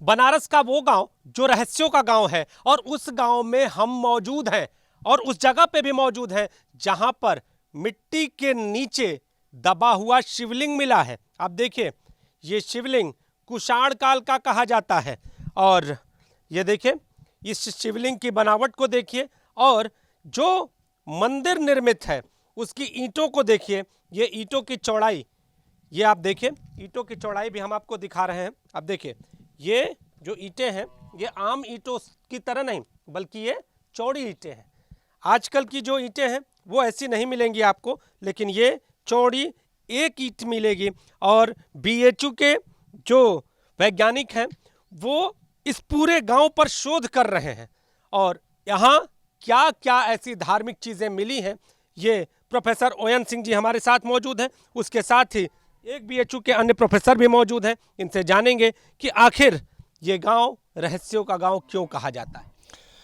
बनारस का वो गांव जो रहस्यों का गांव है, और उस गांव में हम मौजूद हैं और उस जगह पे भी मौजूद हैं जहां पर मिट्टी के नीचे दबा हुआ शिवलिंग मिला है। आप देखिए, ये शिवलिंग कुषाण काल का कहा जाता है। और ये देखिए, इस शिवलिंग की बनावट को देखिए, और जो मंदिर निर्मित है उसकी ईंटों को देखिए। ये ईंटों की चौड़ाई, ये आप देखिए, ईंटों की चौड़ाई भी हम आपको दिखा रहे हैं। आप देखिए, ये जो ईंटें हैं ये आम ईंटों की तरह नहीं, बल्कि ये चौड़ी ईंटें हैं। आजकल की जो ईंटें हैं वो ऐसी नहीं मिलेंगी आपको, लेकिन ये चौड़ी एक ईंट मिलेगी। और बीएचयू के जो वैज्ञानिक हैं वो इस पूरे गांव पर शोध कर रहे हैं, और यहाँ क्या क्या ऐसी धार्मिक चीज़ें मिली हैं, ये प्रोफेसर ओयन सिंह जी हमारे साथ मौजूद हैं। उसके साथ ही एक बीएचयू के अन्य प्रोफेसर भी मौजूद हैं। इनसे जानेंगे कि आखिर ये गांव रहस्यों का गांव क्यों कहा जाता है।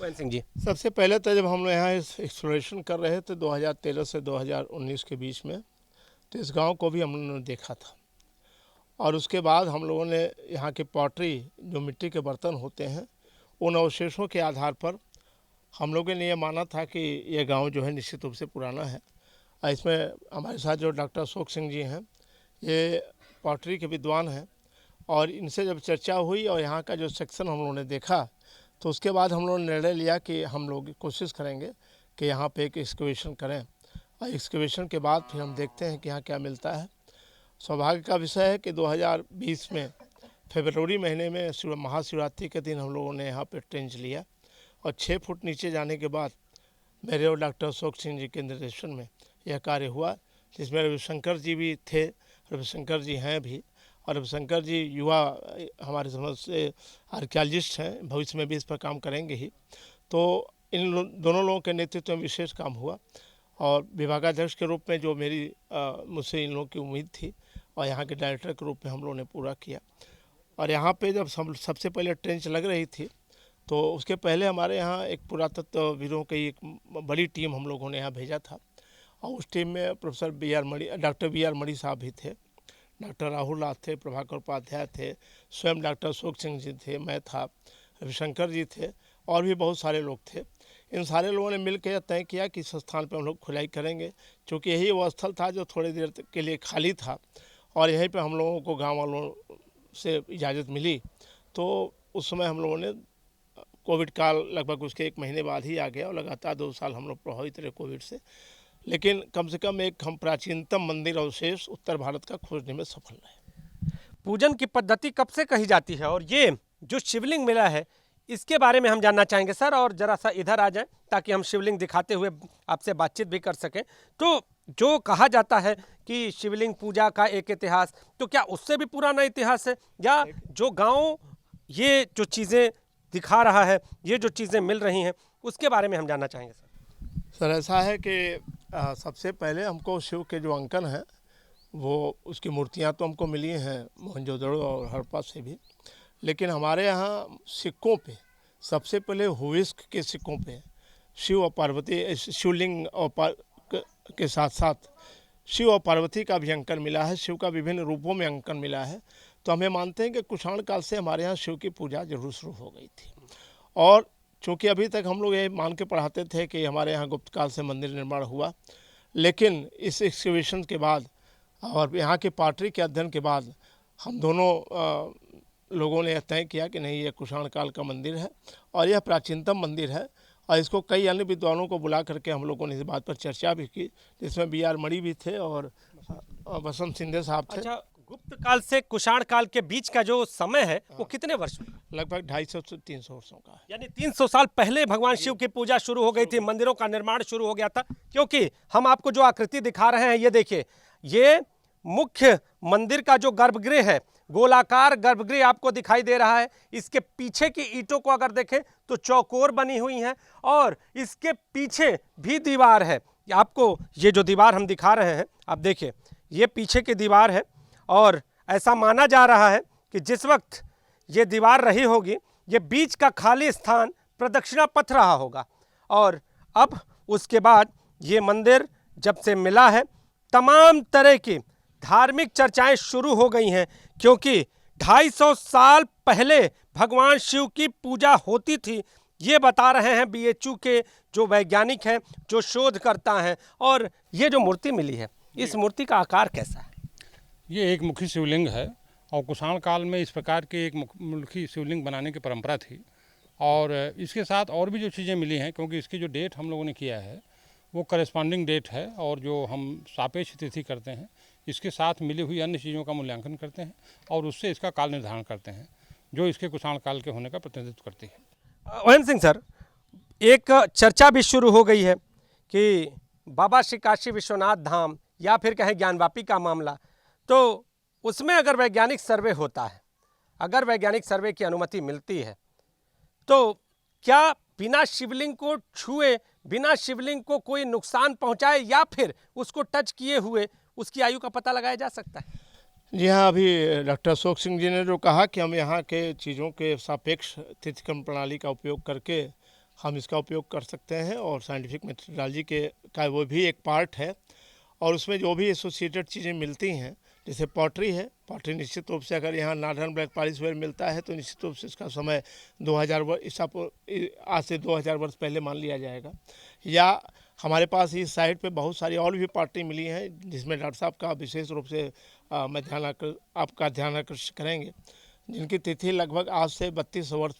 ओयन सिंह जी, सबसे पहले तो जब हम लोग यहाँ एक्सप्लोरेशन कर रहे थे 2013 से 2019 के बीच में, तो इस गांव को भी हम लोगों ने देखा था। और उसके बाद हम लोगों ने यहाँ के पॉटरी, जो मिट्टी के बर्तन होते हैं, उन अवशेषों के आधार पर हम लोगों ने ये माना था कि ये गांव जो है निश्चित रूप से पुराना है। और इसमें हमारे साथ जो डॉक्टर अशोक सिंह जी हैं, ये पॉटरी के विद्वान हैं, और इनसे जब चर्चा हुई और यहाँ का जो सेक्शन हम लोगों ने देखा, तो उसके बाद हम लोगों ने निर्णय लिया कि हम लोग कोशिश करेंगे कि यहाँ पे एक एक्सकवेशन करें, और एक्सकवेशन के बाद फिर हम देखते हैं कि यहाँ क्या मिलता है। सौभाग्य का विषय है कि 2020 में फरवरी महीने में महाशिवरात्रि के दिन हम लोगों ने यहाँ पे ट्रेंच लिया, और 6 फुट नीचे जाने के बाद मेरे और डॉक्टर अशोक सिंह जी के निर्देशन में यह कार्य हुआ, जिसमें रविशंकर जी भी थे, रविशंकर जी हैं भी। और रविशंकर जी युवा हमारे समझ से आर्कियोलॉजिस्ट हैं, भविष्य में भी इस पर काम करेंगे ही। तो इन दोनों लोगों के नेतृत्व में विशेष काम हुआ, और विभागाध्यक्ष के रूप में जो मेरी मुझसे इन लोगों की उम्मीद थी, और यहाँ के डायरेक्टर के रूप में हम लोगों ने पूरा किया। और यहाँ पे जब सबसे पहले ट्रेंच लग रही थी, तो उसके पहले हमारे यहाँ एक पुरातत्वविदों की एक बड़ी टीम हम लोगों ने यहाँ भेजा था, और उस टीम में प्रोफेसर डॉक्टर बी आर मणि साहब भी थे, डॉक्टर राहुल राज थे, प्रभाकर उपाध्याय थे, स्वयं डॉक्टर अशोक सिंह जी थे, मैं था, रविशंकर जी थे, और भी बहुत सारे लोग थे। इन सारे लोगों ने मिलकर तय किया कि इस स्थान पर हम लोग खुदाई करेंगे, क्योंकि यही वो स्थल था जो थोड़ी देर के लिए खाली था, और यहीं पे हम लोगों को गांव वालों से इजाज़त मिली। तो उस समय हम लोगों ने, कोविड काल लगभग उसके 1 महीने बाद ही आ गया, और लगातार 2 साल हम लोग प्रभावित रहे कोविड से, लेकिन कम से कम एक हम प्राचीनतम मंदिर अवशेष उत्तर भारत का खोजने में सफल रहे। पूजन की पद्धति कब से कही जाती है, और ये जो शिवलिंग मिला है इसके बारे में हम जानना चाहेंगे सर। और जरा सा इधर आ जाएं ताकि हम शिवलिंग दिखाते हुए आपसे बातचीत भी कर सकें। तो जो कहा जाता है कि शिवलिंग पूजा का एक इतिहास, तो क्या उससे भी पुराना इतिहास है, या जो गांव ये जो चीज़ें दिखा रहा है, ये जो चीज़ें मिल रही हैं, उसके बारे में हम जानना चाहेंगे सर। सर ऐसा है कि सबसे पहले हमको शिव के जो अंकन हैं, वो उसकी मूर्तियां तो हमको मिली हैं मोहनजोदड़ो और हड़प्पा से भी, लेकिन हमारे यहाँ सिक्कों पे सबसे पहले हुइस्क के सिक्कों पे शिव और पार्वती, शिवलिंग और के साथ साथ शिव और पार्वती का भी अंकन मिला है, शिव का विभिन्न रूपों में अंकन मिला है। तो हमें मानते हैं कि कुषाण काल से हमारे यहाँ शिव की पूजा जरूर शुरू हो गई थी। और चूँकि अभी तक हम लोग ये मान के पढ़ाते थे कि हमारे यहाँ गुप्त काल से मंदिर निर्माण हुआ, लेकिन इस एक्सकवेशन के बाद और यहाँ के पॉटरी के अध्ययन के बाद हम दोनों लोगों ने तय किया कि नहीं, ये कुषाण काल का मंदिर है, और यह प्राचीनतम मंदिर है। और इसको कई अन्य विद्वानों को बुला करके हम लोगों ने इस बात पर चर्चा भी की, जिसमें बी आर मणि भी थे और वसंत सिंधे साहब थे। अच्छा, गुप्त काल से कुषाण काल के बीच का जो समय है वो कितने वर्ष? लगभग 250 से 300 वर्षों का है। यानी 300 साल पहले भगवान शिव की पूजा शुरू हो गई थी, मंदिरों का निर्माण शुरू हो गया था। क्योंकि हम आपको जो आकृति दिखा रहे हैं, ये देखिए, ये मुख्य मंदिर का जो गर्भगृह है, गोलाकार गर्भगृह आपको दिखाई दे रहा है। इसके पीछे की ईंटों को अगर देखें तो चौकोर बनी हुई हैं, और इसके पीछे भी दीवार है। आपको ये जो दीवार हम दिखा रहे हैं, आप देखिए, ये पीछे की दीवार है, और ऐसा माना जा रहा है कि जिस वक्त ये दीवार रही होगी, ये बीच का खाली स्थान प्रदक्षिणा पथ रहा होगा। और अब उसके बाद ये मंदिर जब से मिला है, तमाम तरह की धार्मिक चर्चाएं शुरू हो गई हैं, क्योंकि 250 साल पहले भगवान शिव की पूजा होती थी, ये बता रहे हैं बीएचयू के जो वैज्ञानिक हैं, जो शोध करता हैं। और ये जो मूर्ति मिली है, इस मूर्ति का आकार कैसा है? ये एक मुखी शिवलिंग है और कुषाण काल में इस प्रकार के एक मुखी शिवलिंग बनाने की परंपरा थी। और इसके साथ और भी जो चीज़ें मिली हैं, क्योंकि इसकी जो डेट हम लोगों ने किया है वो करेस्पॉन्डिंग डेट है, और जो हम सापेक्ष तिथि करते हैं इसके साथ मिली हुई अन्य चीज़ों का मूल्यांकन करते हैं और उससे इसका काल निर्धारण करते हैं, जो इसके कुषाण काल के होने का प्रतिनिधित्व करती है। ओएन सिंह सर, एक चर्चा भी शुरू हो गई है कि बाबा श्री काशी विश्वनाथ धाम या फिर कहें ज्ञानवापी का मामला, तो उसमें अगर वैज्ञानिक सर्वे होता है, अगर वैज्ञानिक सर्वे की अनुमति मिलती है, तो क्या बिना शिवलिंग को छुए, बिना शिवलिंग को कोई नुकसान पहुंचाए या फिर उसको टच किए हुए उसकी आयु का पता लगाया जा सकता है? जी हाँ, अभी डॉक्टर अशोक सिंह जी ने जो कहा कि हम यहाँ के चीज़ों के सापेक्ष तिथिक्रम प्रणाली का उपयोग करके हम इसका उपयोग कर सकते हैं, और साइंटिफिक मेथडोलॉजी के का वो भी एक पार्ट है। और उसमें जो भी एसोसिएटेड चीज़ें मिलती हैं, जैसे पॉटरी है, पॉटरी निश्चित रूप से अगर यहाँ नॉर्दर्न ब्लैक पॉलिश वेयर मिलता है तो निश्चित रूप से इसका समय 2000 वर्ष आज से 2000 वर्ष पहले मान लिया जाएगा। या हमारे पास इस साइट पे बहुत सारी और भी पॉटरी मिली हैं, जिसमें डॉक्टर साहब का विशेष रूप से आपका ध्यान आकर्षित करेंगे, जिनकी तिथि लगभग आज से 32 वर्ष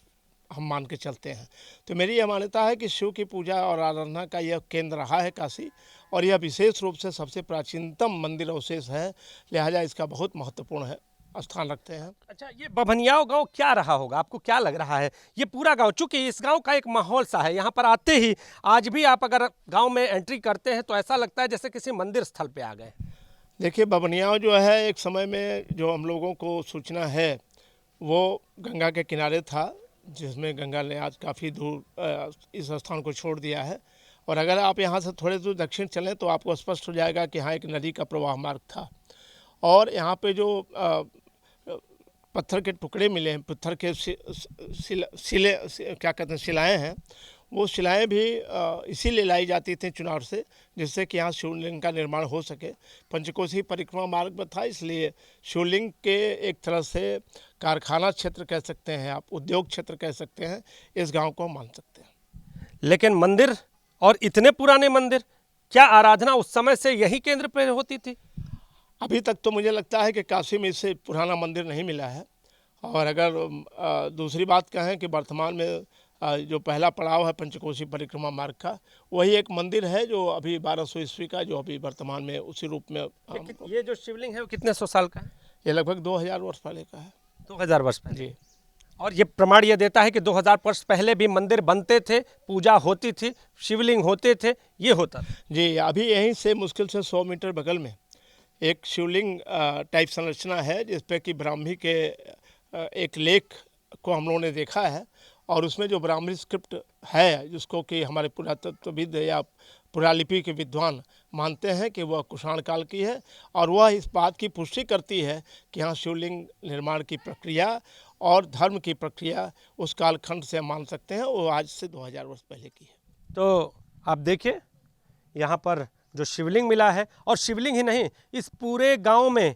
हम मान के चलते हैं। तो मेरी यह मान्यता है कि शिव की पूजा और आराधना का यह केंद्र रहा है काशी, और यह विशेष रूप से सबसे प्राचीनतम मंदिर अवशेष है, लिहाजा इसका बहुत महत्वपूर्ण है स्थान रखते हैं। अच्छा, ये बभनियाव गांव क्या रहा होगा, आपको क्या लग रहा है? ये पूरा गांव, चूंकि इस गांव का एक माहौल सा है, यहाँ पर आते ही आज भी आप अगर गांव में एंट्री करते हैं तो ऐसा लगता है जैसे किसी मंदिर स्थल पे आ गए। देखिए, बभनियाव जो है एक समय में जो हम लोगों को सूचना है वो गंगा के किनारे था, जिसमें गंगा ने आज काफ़ी दूर इस स्थान को छोड़ दिया है। और अगर आप यहाँ से थोड़े दूर दक्षिण चलें तो आपको स्पष्ट हो जाएगा कि यहाँ एक नदी का प्रवाह मार्ग था, और यहाँ पे जो पत्थर के टुकड़े मिले हैं, पत्थर के सिले क्या कहते हैं, शिलाएँ हैं, वो शिलाएँ भी इसीलिए लाई जाती थी चुनार से, जिससे कि यहाँ शिवलिंग का निर्माण हो सके। पंचकोशी परिक्रमा मार्ग में था, इसलिए शिवलिंग के एक तरह से कारखाना क्षेत्र कह सकते हैं आप, उद्योग क्षेत्र कह सकते हैं, इस गांव को मान सकते हैं। लेकिन मंदिर, और इतने पुराने मंदिर, क्या आराधना उस समय से यही केंद्र पर होती थी? अभी तक तो मुझे लगता है कि काशी में इससे पुराना मंदिर नहीं मिला है। और अगर दूसरी बात कहें कि वर्तमान में जो पहला पड़ाव है पंचकोशी परिक्रमा मार्ग का, वही एक मंदिर है जो अभी 1200 ईस्वी का, जो अभी वर्तमान में उसी रूप में ये जो शिवलिंग है वो कितने सौ साल का है? ये लगभग 2000 वर्ष पहले का है। 2000 वर्ष पहले जी। और ये प्रमाण ये देता है कि 2000 वर्ष पहले भी मंदिर बनते थे, पूजा होती थी, शिवलिंग होते थे, ये होता था। जी, अभी यहीं से मुश्किल से 100 मीटर बगल में एक शिवलिंग टाइप संरचना है, जिस पे कि ब्राह्मी के एक लेख को हम लोगों ने देखा है, और उसमें जो ब्राह्मी स्क्रिप्ट है, जिसको कि हमारे पुरातत्वविद या पुरालिपि के विद्वान मानते हैं कि वह कुषाण काल की है, और वह इस बात की पुष्टि करती है कि यहाँ शिवलिंग निर्माण की प्रक्रिया और धर्म की प्रक्रिया उस कालखंड से मान सकते हैं, वो आज से 2000 वर्ष पहले की है। तो आप देखिए यहाँ पर जो शिवलिंग मिला है, और शिवलिंग ही नहीं, इस पूरे गांव में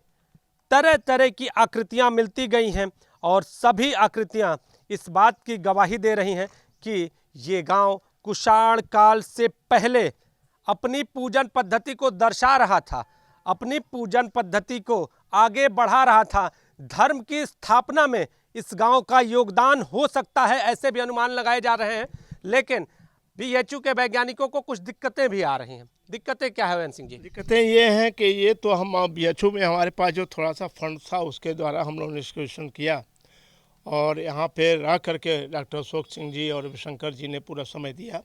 तरह तरह की आकृतियां मिलती गई हैं, और सभी आकृतियां इस बात की गवाही दे रही हैं कि ये गांव कुषाण काल से पहले अपनी पूजन पद्धति को दर्शा रहा था, अपनी पूजन पद्धति को आगे बढ़ा रहा था। धर्म की स्थापना में इस गांव का योगदान हो सकता है, ऐसे भी अनुमान लगाए जा रहे हैं। लेकिन बीएचयू के वैज्ञानिकों को कुछ दिक्कतें भी आ रही हैं। दिक्कतें क्या है ओएन सिंह जी? दिक्कतें ये हैं कि ये तो हम बीएचयू में हमारे पास जो थोड़ा सा फंड था, उसके द्वारा हम लोगों ने निष्कर्षण किया, और यहाँ पे रह करके डॉक्टर अशोक सिंह जी और रविशंकर जी ने पूरा समय दिया,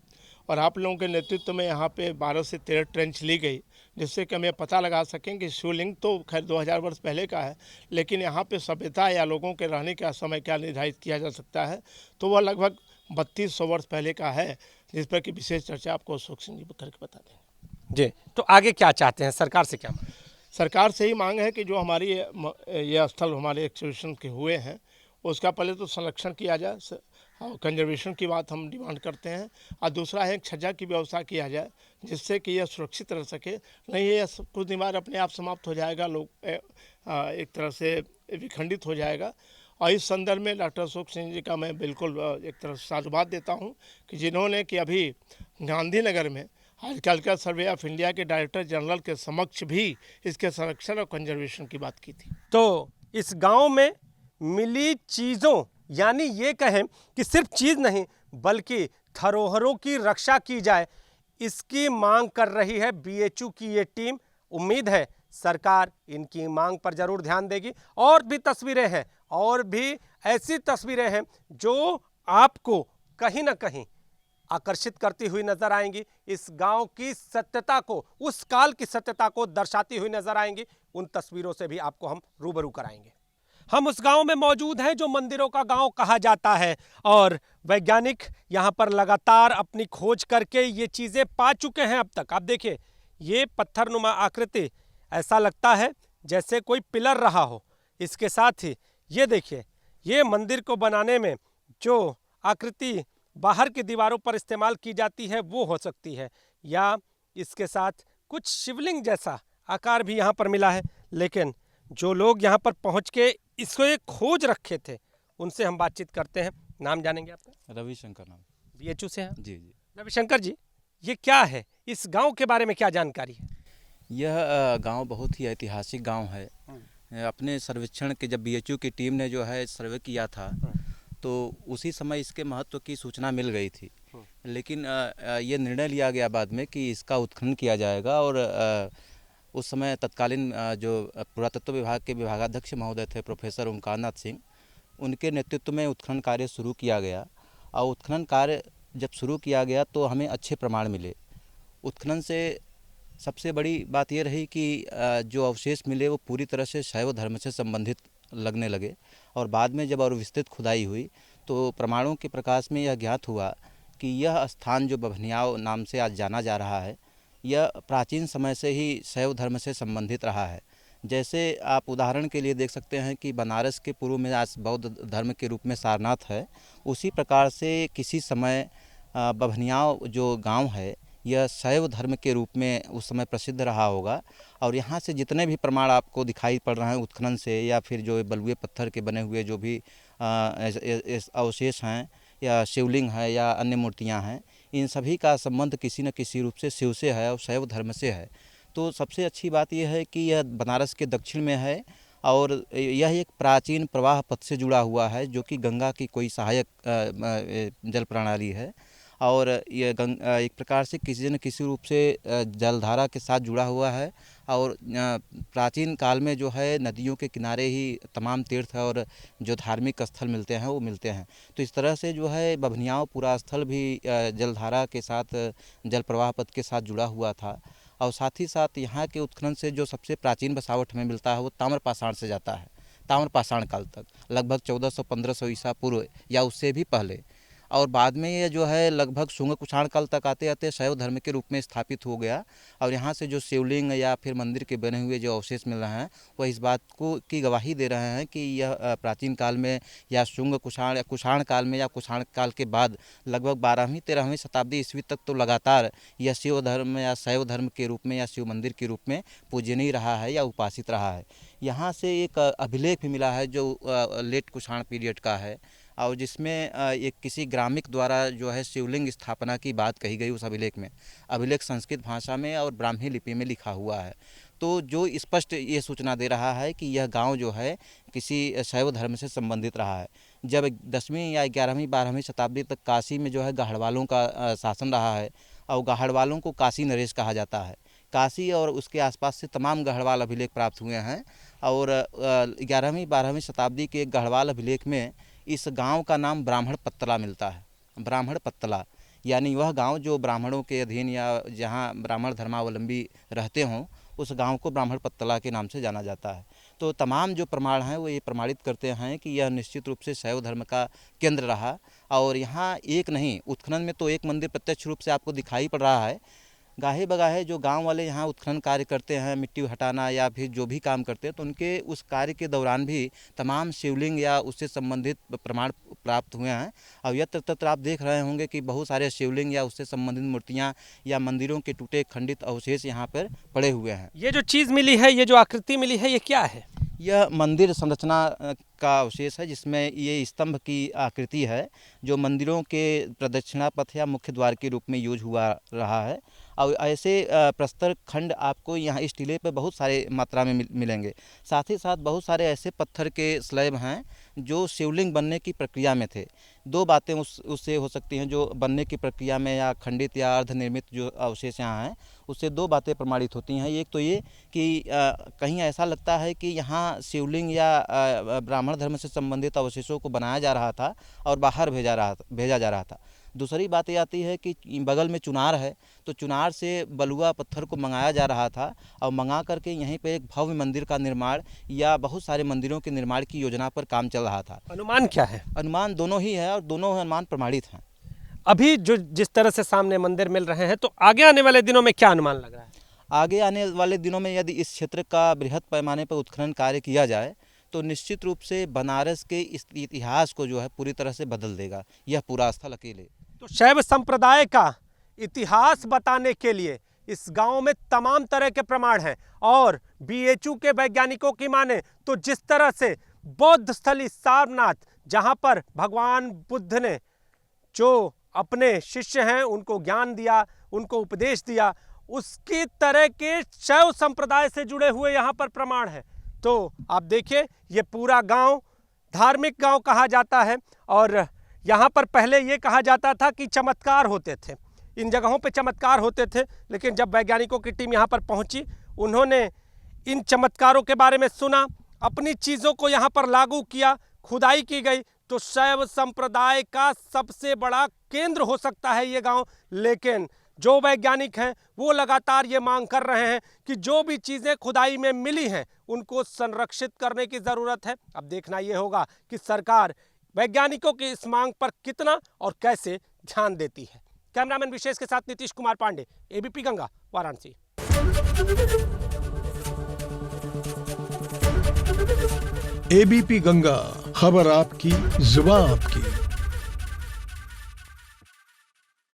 और आप लोगों के नेतृत्व में यहाँ पे 12 से 13 ट्रेंच ली गई, जिससे कि हमें पता लगा सकें कि शिवलिंग तो खैर 2000 वर्ष पहले का है, लेकिन यहाँ पे सभ्यता या लोगों के रहने का समय क्या निर्धारित किया जा सकता है, तो वह लगभग 3200 वर्ष पहले का है, जिस पर कि विशेष चर्चा आपको अशोक सिंह जी करके बता देंगे। जी, तो आगे क्या चाहते हैं, सरकार से क्या मांग? सरकार से ही मांग है कि जो हमारी ये स्थल हमारे एक्सहिबिशन के हुए हैं, उसका पहले तो संरक्षण किया जाए, और कंजर्वेशन की बात हम डिमांड करते हैं, और दूसरा है एक छज्जा की व्यवस्था किया जाए, जिससे कि यह सुरक्षित रह सके। नहीं ये कुछ दिन बाद अपने आप समाप्त हो जाएगा, लोग एक तरह से विखंडित हो जाएगा, और इस संदर्भ में डॉक्टर अशोक सिंह जी का मैं बिल्कुल एक तरफ साधुवाद देता हूं कि जिन्होंने कि अभी गांधीनगर में हॉर्टिकल्चर सर्वे ऑफ इंडिया के डायरेक्टर जनरल के समक्ष भी इसके संरक्षण और कंजर्वेशन की बात की थी। तो इस गांव में मिली चीज़ों, यानी ये कहें कि सिर्फ चीज़ नहीं बल्कि धरोहरों की रक्षा की जाए, इसकी मांग कर रही है बीएचयू की ये टीम। उम्मीद है सरकार इनकी मांग पर जरूर ध्यान देगी। और भी तस्वीरें हैं, और भी ऐसी तस्वीरें हैं जो आपको कहीं ना कहीं आकर्षित करती हुई नजर आएंगी, इस गांव की सत्यता को, उस काल की सत्यता को दर्शाती हुई नजर आएंगी। उन तस्वीरों से भी आपको हम रूबरू कराएंगे। हम उस गांव में मौजूद हैं जो मंदिरों का गांव कहा जाता है, और वैज्ञानिक यहां पर लगातार अपनी खोज करके ये चीजें पा चुके हैं अब तक। आप देखिए, ये पत्थरनुमा आकृति, ऐसा लगता है जैसे कोई पिलर रहा हो। इसके साथ ही ये देखिए, ये मंदिर को बनाने में जो आकृति बाहर की दीवारों पर इस्तेमाल की जाती है वो हो सकती है, या इसके साथ कुछ शिवलिंग जैसा आकार भी यहाँ पर मिला है। लेकिन जो लोग यहाँ पर पहुँच के इसको एक खोज रखे थे, उनसे हम बातचीत करते हैं। नाम जानेंगे आपका? रविशंकर नाम। बीएचयू से हैं? जी जी। रविशंकर जी, ये क्या है, इस गांव के बारे में क्या जानकारी है? यह गांव बहुत ही ऐतिहासिक गांव है। अपने सर्वेक्षण के जब बीएचयू की टीम ने जो है सर्वे किया था तो उसी समय इसके महत्व की सूचना मिल गई थी, लेकिन ये निर्णय लिया गया बाद में कि इसका उत्खनन किया जाएगा। और उस समय तत्कालीन जो पुरातत्व विभाग के विभागाध्यक्ष महोदय थे प्रोफेसर ओमकारनाथ सिंह, उनके नेतृत्व में उत्खनन कार्य शुरू किया गया। और उत्खनन कार्य जब शुरू किया गया तो हमें अच्छे प्रमाण मिले। उत्खनन से सबसे बड़ी बात ये रही कि जो अवशेष मिले वो पूरी तरह से शैव धर्म से संबंधित लगने लगे। और बाद में जब और विस्तृत खुदाई हुई तो प्रमाणों के प्रकाश में यह ज्ञात हुआ कि यह स्थान जो बभनियाव नाम से आज जाना जा रहा है, यह प्राचीन समय से ही शैव धर्म से संबंधित रहा है। जैसे आप उदाहरण के लिए देख सकते हैं कि बनारस के पूर्व में आज बौद्ध धर्म के रूप में सारनाथ है, उसी प्रकार से किसी समय बभनियाव जो गांव है यह शैव धर्म के रूप में उस समय प्रसिद्ध रहा होगा। और यहाँ से जितने भी प्रमाण आपको दिखाई पड़ रहे हैं उत्खनन से, या फिर जो बलुए पत्थर के बने हुए जो भी अवशेष हैं या शिवलिंग है या अन्य मूर्तियाँ हैं, इन सभी का संबंध किसी न किसी रूप से शिव से है और शैव धर्म से है। तो सबसे अच्छी बात यह है कि यह बनारस के दक्षिण में है और यह एक प्राचीन प्रवाह पथ से जुड़ा हुआ है जो कि गंगा की कोई सहायक जल प्रणाली है। और ये एक प्रकार से किसी न किसी रूप से जलधारा के साथ जुड़ा हुआ है। और प्राचीन काल में जो है नदियों के किनारे ही तमाम तीर्थ और जो धार्मिक स्थल मिलते हैं वो मिलते हैं। तो इस तरह से जो है बभनियाव पूरा स्थल भी जलधारा के साथ, जल प्रवाह पथ के साथ जुड़ा हुआ था। और साथ ही साथ यहाँ के उत्खनन से जो सबसे प्राचीन बसावट हमें मिलता है वो ताम्रपाषाण से जाता है, ताम्रपाषाण काल तक, लगभग 1400-1500 ईसा पूर्व या उससे भी पहले। और बाद में ये जो है लगभग शुंग कुषाण काल तक आते आते शैव धर्म के रूप में स्थापित हो गया। और यहाँ से जो शिवलिंग या फिर मंदिर के बने हुए जो अवशेष मिल रहे हैं वह इस बात को की गवाही दे रहे हैं कि यह प्राचीन काल में या शुंग कुषाण या कुषाण काल में या कुषाण काल के बाद लगभग 12वीं-13वीं शताब्दी ईस्वी तक तो लगातार यह शिव धर्म या शैव धर्म के रूप में या शिव मंदिर के रूप में पूजनीय रहा है या उपासित रहा है। यहाँ से एक अभिलेख भी मिला है जो लेट कुषाण पीरियड का है और जिसमें एक किसी ग्रामिक द्वारा जो है शिवलिंग स्थापना की बात कही गई उस अभिलेख में। अभिलेख संस्कृत भाषा में और ब्राह्मी लिपि में लिखा हुआ है। तो जो स्पष्ट ये सूचना दे रहा है कि यह गांव जो है किसी शैव धर्म से संबंधित रहा है। जब 10वीं या 11वीं 12वीं शताब्दी तक काशी में जो है गाहड़वालों का शासन रहा है और गाहड़वालों को काशी नरेश कहा जाता है। काशी और उसके आसपास से तमाम गढ़वाल अभिलेख प्राप्त हुए हैं। और 11वीं 12वीं शताब्दी के गढ़वाल अभिलेख में इस गांव का नाम ब्राह्मण पत्तला मिलता है। ब्राह्मण पत्तला यानी वह गांव जो ब्राह्मणों के अधीन या जहां ब्राह्मण धर्मावलंबी रहते हों उस गांव को ब्राह्मण पत्तला के नाम से जाना जाता है। तो तमाम जो प्रमाण हैं वो ये प्रमाणित करते हैं कि यह निश्चित रूप से शैव धर्म का केंद्र रहा। और यहाँ एक नहीं, उत्खनन में तो एक मंदिर प्रत्यक्ष रूप से आपको दिखाई पड़ रहा है। गाहे बगाहे जो गांव वाले यहाँ उत्खनन कार्य करते हैं, मिट्टी हटाना या फिर जो भी काम करते हैं, तो उनके उस कार्य के दौरान भी तमाम शिवलिंग या उससे संबंधित प्रमाण प्राप्त हुए हैं। और यत्र तत्र आप देख रहे होंगे कि बहुत सारे शिवलिंग या उससे संबंधित मूर्तियाँ या मंदिरों के टूटे खंडित अवशेष यहाँ पर पड़े हुए हैं। ये जो चीज़ मिली है, ये जो आकृति मिली है, ये क्या है? यह मंदिर संरचना का अवशेष है, जिसमें ये स्तंभ की आकृति है जो मंदिरों के प्रदक्षिणा पथ या मुख्य द्वार के रूप में यूज हुआ रहा है। और ऐसे प्रस्तर खंड आपको यहाँ इस टीले पे बहुत सारे मात्रा में मिलेंगे। साथ ही साथ बहुत सारे ऐसे पत्थर के स्लैब हैं जो शिवलिंग बनने की प्रक्रिया में थे। दो बातें उससे हो सकती हैं, जो बनने की प्रक्रिया में या खंडित या अर्धनिर्मित जो अवशेष यहाँ हैं उससे दो बातें प्रमाणित होती हैं। एक तो ये कि कहीं ऐसा लगता है कि यहाँ शिवलिंग या ब्राह्मण धर्म से संबंधित अवशेषों को बनाया जा रहा था और बाहर भेजा जा रहा था। दूसरी बात ये आती है कि बगल में चुनार है, तो चुनार से बलुआ पत्थर को मंगाया जा रहा था और मंगा करके यहीं पे एक भव्य मंदिर का निर्माण या बहुत सारे मंदिरों के निर्माण की योजना पर काम चल रहा था। अनुमान क्या है? अनुमान दोनों ही है और दोनों अनुमान प्रमाणित हैं। अभी जो जिस तरह से सामने मंदिर मिल रहे हैं, तो आगे आने वाले दिनों में क्या अनुमान लग रहा है? आगे आने वाले दिनों में यदि इस क्षेत्र का बृहद पैमाने पर उत्खनन कार्य किया जाए तो निश्चित रूप से बनारस के इस इतिहास को जो है पूरी तरह से बदल देगा यह पूरा स्थल अकेले। तो शैव संप्रदाय का इतिहास बताने के लिए इस गांव में तमाम तरह के प्रमाण हैं। और बीएचयू के वैज्ञानिकों की माने तो जिस तरह से बौद्ध स्थली सारनाथ, जहां पर भगवान बुद्ध ने जो अपने शिष्य हैं उनको ज्ञान दिया, उनको उपदेश दिया, उसकी तरह के शैव संप्रदाय से जुड़े हुए यहाँ पर प्रमाण हैं। तो आप देखिए, ये पूरा गांव धार्मिक गांव कहा जाता है और यहाँ पर पहले ये कहा जाता था कि चमत्कार होते थे, इन जगहों पे चमत्कार होते थे। लेकिन जब वैज्ञानिकों की टीम यहाँ पर पहुँची, उन्होंने इन चमत्कारों के बारे में सुना, अपनी चीज़ों को यहाँ पर लागू किया, खुदाई की गई, तो शैव संप्रदाय का सबसे बड़ा केंद्र हो सकता है ये गांव। लेकिन जो वैज्ञानिक हैं वो लगातार ये मांग कर रहे हैं कि जो भी चीज़ें खुदाई में मिली हैं उनको संरक्षित करने की ज़रूरत है। अब देखना ये होगा कि सरकार वैज्ञानिकों की इस मांग पर कितना और कैसे ध्यान देती है। कैमरामैन विशेष के साथ नीतीश कुमार पांडे, एबीपी गंगा, वाराणसी। एबीपी गंगा, खबर आपकी, जुबान आपकी।